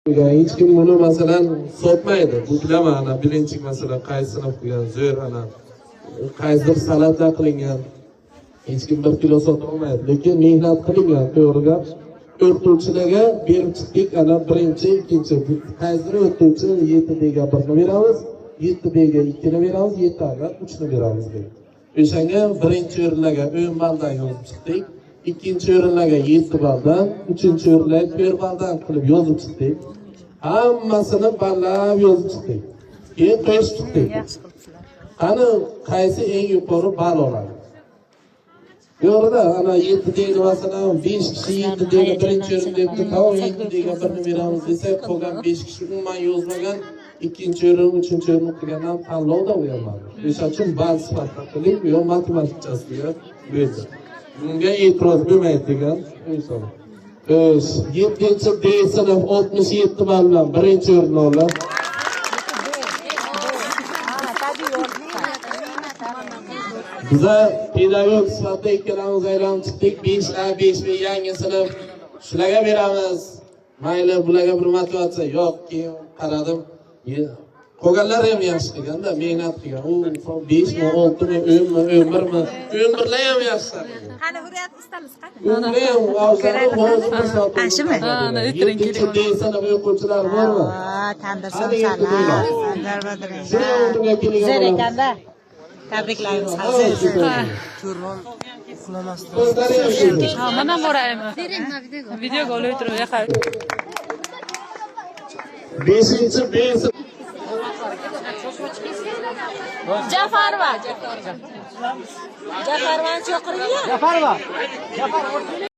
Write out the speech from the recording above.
Hech kim buni masalan sotmaydi. Bu bilaman, ana birinchi masalan qaysi sinf qilgan zo'r ana qaysidir salatlar qilingan. Hech kim 1 kilo sota olmaydi, lekin mehnat qilingan, to'g'ri gap. O'qituvchilarga berib chiqdik, ana birinchi, ikkinchi, qaysidir o'qituvchi 7 dega 1 ni beramiz, 7 dega 2 ni beramiz, 7 ga 3 ni beramiz deb. O'shanga birinchi o'rinlarga 10 balldan yozib chiqdik. İkinci o'rinlarga 7 balldan, uchinchi o'rinlarga 4 balldan qilib yozib chiqdik. Hammasini ballab yozib chiqdik. Keyin qo'shib chiqdik. Qani qaysi eng yuqori ball oladi? Yo'qda, ana 7 dega masalan 5 kishi 7 dega birinchi o'rin debdi, tamom 7 dega 1 ni beramiz desak, qolgan 5 kishi umuman yozmagan, ikkinchi o'rin, uchinchi o'rin qilgandan tanlovda o'ylanmadi. O'sha uchun ball sifatida qilib, yo matematikasiga berdi. Bunga e'tiroz bo'lmaydi degan inson. 7-chi D sinf 67 ball bilan birinchi o'rinni oldi. Biza pedagog sifatida ikkalamiz aylanib chiqdik. 5 va yangi sinf shularga beramiz. Mayli bularga bir motivatsiya yo'q, keyin qaradim. Qolganlar ham yaxshi qilganda, mehnat qilgan. U 5 mi, 6 mi, 10 mi, 11 mi? 11lar ham yaxshi. Qani hurriyat ustamiz qani? Uni ham o'zimiz Ashimi? Ana ikkinchi deysan o'quvchilar bormi? Tandirsan salam. Zo'r ekanda. Tabriklaymiz sizni. Ko'rron uxlamasdan. Ha, mana boraymi? Videoga olib turib, yo'q. 5-chi B Jafarova. Jafarovani chaqiring. Jafarova.